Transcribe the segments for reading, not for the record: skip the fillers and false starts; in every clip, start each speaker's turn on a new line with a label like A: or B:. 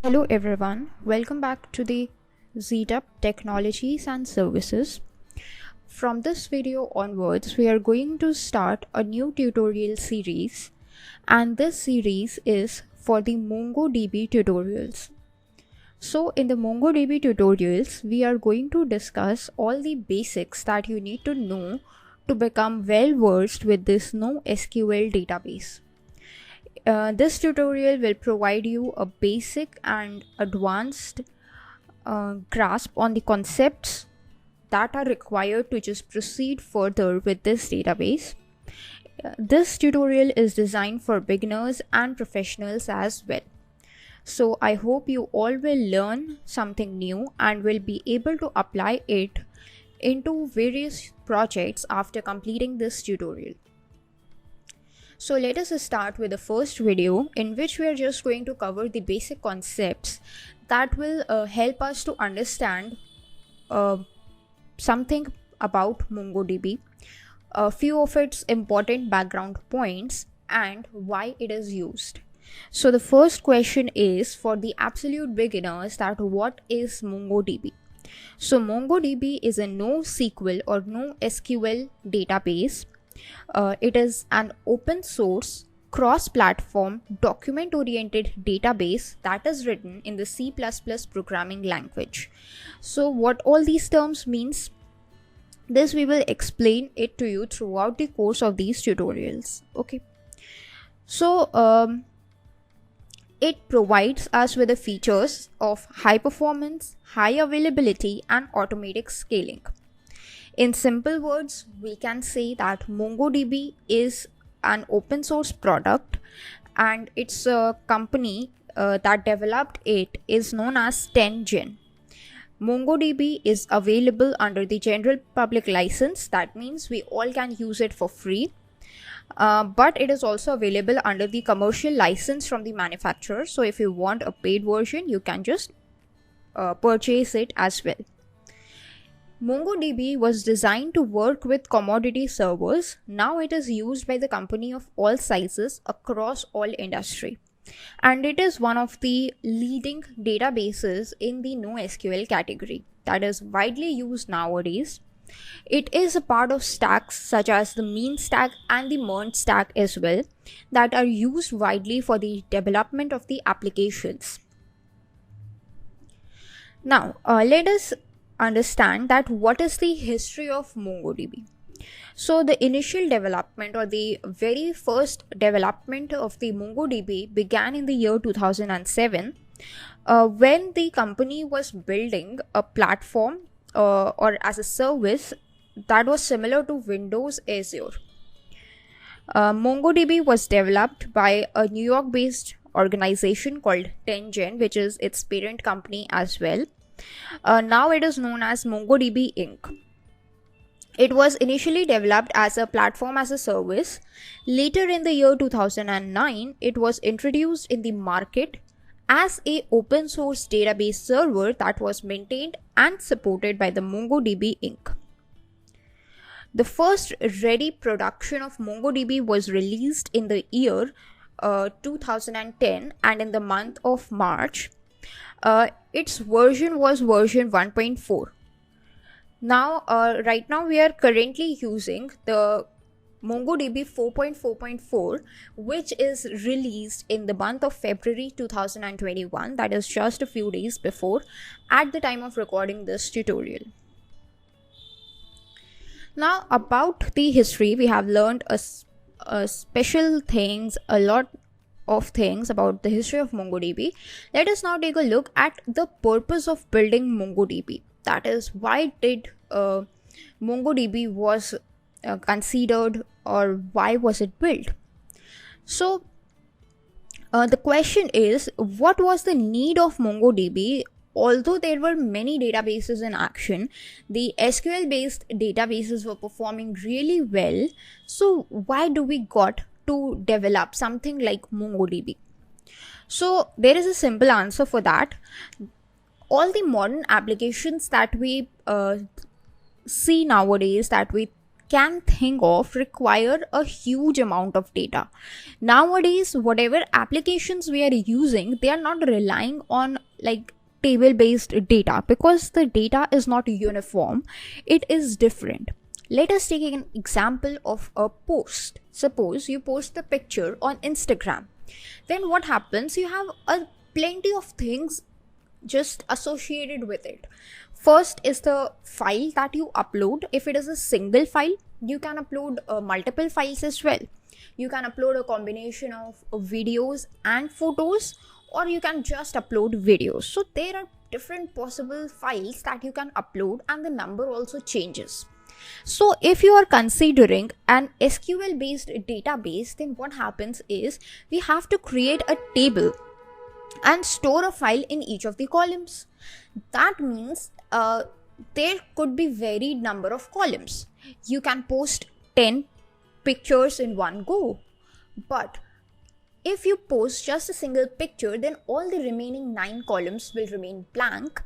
A: Hello everyone, welcome back to the ZTUP Technologies and Services. From this video onwards, we are going to start a new tutorial series, and this series is for the MongoDB tutorials. So in the MongoDB tutorials, we are going to discuss all the basics that you need to know to become well versed with this NoSQL database. This tutorial will provide you a basic and advanced grasp on the concepts that are required to just proceed further with this database. This tutorial is designed for beginners and professionals as well. So I hope you all will learn something new and will be able to apply it into various projects after completing this tutorial. So let us start with the first video, in which we are just going to cover the basic concepts that will help us to understand something about MongoDB, a few of its important background points, and why it is used. So the first question is for the absolute beginners, that what is MongoDB? So MongoDB is a NoSQL or NoSQL database. It is an open source, cross-platform, document-oriented database that is written in the C++ programming language. So what all these terms means, this we will explain it to you throughout the course of these tutorials. Okay. So it provides us with the features of high performance, high availability, and automatic scaling. In simple words, we can say that MongoDB is an open source product, and its a company that developed it is known as 10gen. MongoDB is available under the general public license. That means we all can use it for free. But it is also available under the commercial license from the manufacturer. So if you want a paid version, you can just purchase it as well. MongoDB was designed to work with commodity servers. Now it is used by the company of all sizes across all industry. And it is one of the leading databases in the NoSQL category that is widely used nowadays. It is a part of stacks such as the mean stack and the merge stack as well, that are used widely for the development of the applications. Now, let us understand that what is the history of MongoDB. So the initial development, or the very first development of the MongoDB, began in the year 2007 when the company was building a platform or as a service that was similar to Windows Azure. MongoDB was developed by a New York based organization called 10gen, which is its parent company as well. Now it is known as MongoDB Inc. It was initially developed as a platform as a service. Later in the year 2009, it was introduced in the market as a open source database server that was maintained and supported by the MongoDB Inc. The first ready production of MongoDB was released in the year 2010, and in the month of March, its version was version 1.4. Now, right now we are currently using the MongoDB 4.4.4, which is released in the month of February 2021, that is just a few days before at the time of recording this tutorial. Now, about the history, we have learned a lot of things about the history of MongoDB. Let us now take a look at the purpose of building MongoDB. That is, why did MongoDB was considered, or why was it built? So the question is, what was the need of MongoDB? Although there were many databases in action, the SQL based databases were performing really well. So why do we got to develop something like MongoDB? So there is a simple answer for that. All the modern applications that we see nowadays, that we can think of require a huge amount of data. Nowadays, whatever applications we are using, they are not relying on like table based data because the data is not uniform, it is different. Let us take an example of a post. Suppose you post the picture on Instagram. Then what happens? You have a plenty of things just associated with it. First is the file that you upload. If it is a single file, you can upload multiple files as well. You can upload a combination of videos and photos, or you can just upload videos. So there are different possible files that you can upload, and the number also changes. So if you are considering an SQL based database, then what happens is we have to create a table and store a file in each of the columns. That means there could be varied number of columns. You can post 10 pictures in one go, but if you post just a single picture, then all the remaining 9 columns will remain blank,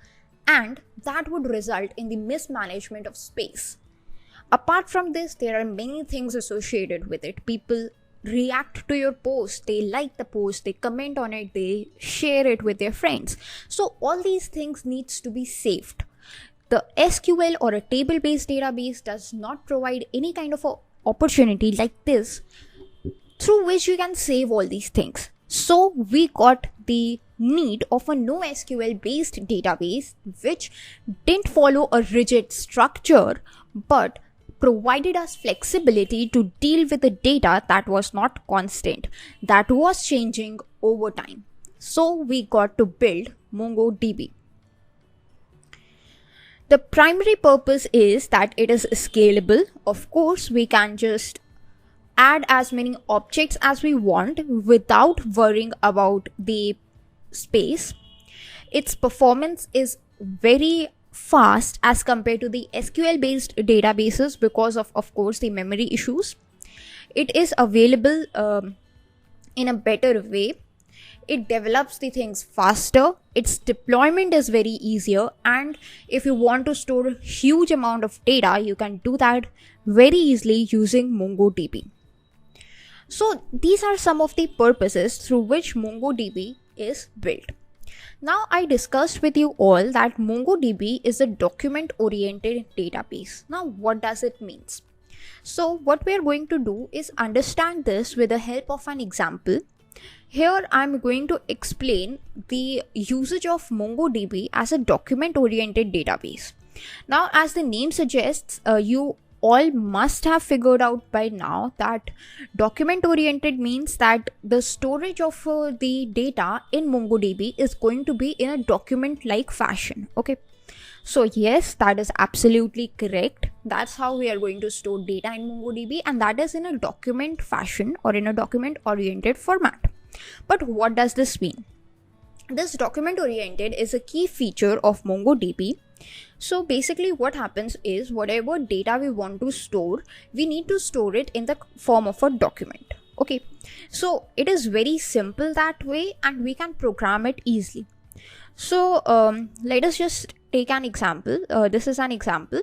A: and that would result in the mismanagement of space. Apart from this, there are many things associated with it. People react to your post, they like the post, they comment on it, they share it with their friends. So all these things needs to be saved. The SQL or a table based database does not provide any kind of a opportunity like this through which you can save all these things. So we got the need of a NoSQL based database which didn't follow a rigid structure but provided us flexibility to deal with the data that was not constant, that was changing over time. So we got to build MongoDB. The primary purpose is that it is scalable. Of course, we can just add as many objects as we want without worrying about the space. Its performance is very fast as compared to the SQL based databases because of course the memory issues. It is available in a better way. It develops the things faster. Its deployment is very easier, and if you want to store a huge amount of data, you can do that very easily using MongoDB. So these are some of the purposes through which MongoDB is built. Now I discussed with you all that MongoDB is a document-oriented database. Now what does it mean? So what we are going to do is understand this with the help of an example. Here I am going to explain the usage of MongoDB as a document-oriented database. Now as the name suggests, you all must have figured out by now that document oriented means that the storage of the data in MongoDB is going to be in a document like fashion. Okay, so yes, that is absolutely correct. That's how we are going to store data in MongoDB, and that is in a document fashion or in a document oriented format. But what does this mean? This document oriented is a key feature of MongoDB. So basically what happens is whatever data we want to store, we need to store it in the form of a document. Okay, so it is very simple that way, and we can program it easily. So let us just take an example. This is an example.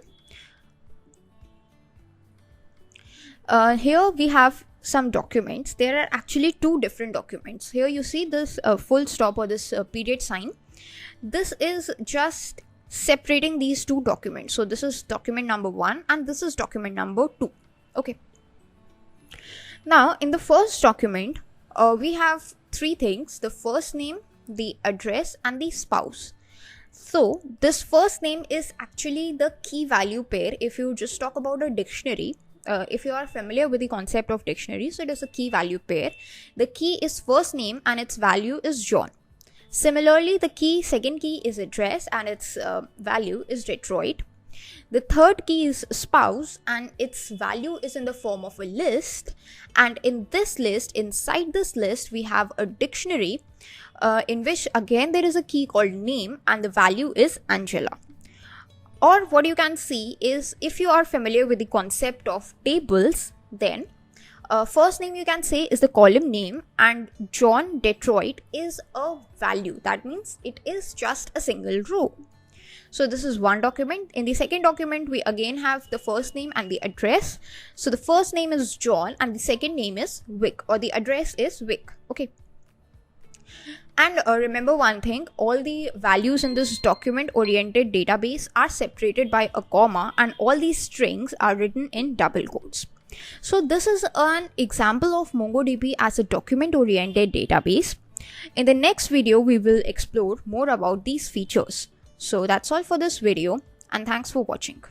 A: Here we have some documents. There are actually 2 different documents. Here you see this full stop or this period sign. This is just separating these 2 documents. So this is document number 1 and this is document number 2. Okay. Now in the first document, we have 3 things: the first name, the address, and the spouse. So this first name is actually the key value pair. If you just talk about a dictionary, if you are familiar with the concept of dictionary, so it is a key value pair. The key is first name and its value is John. Similarly, the second key is address and its value is Detroit. The third key is spouse and its value is in the form of a list. And in this list, inside this list, we have a dictionary in which again there is a key called name and the value is Angela. Or what you can see is, if you are familiar with the concept of tables, then first name you can say is the column name, and John Detroit is a value. That means it is just a single row. So this is one document. In the second document, we again have the first name and the address. So the first name is John and the second name is Vic, or the address is Vic. Okay. And remember one thing, all the values in this document oriented database are separated by a comma, and all these strings are written in double quotes. So this is an example of MongoDB as a document oriented database. In the next video, we will explore more about these features. So that's all for this video, and thanks for watching.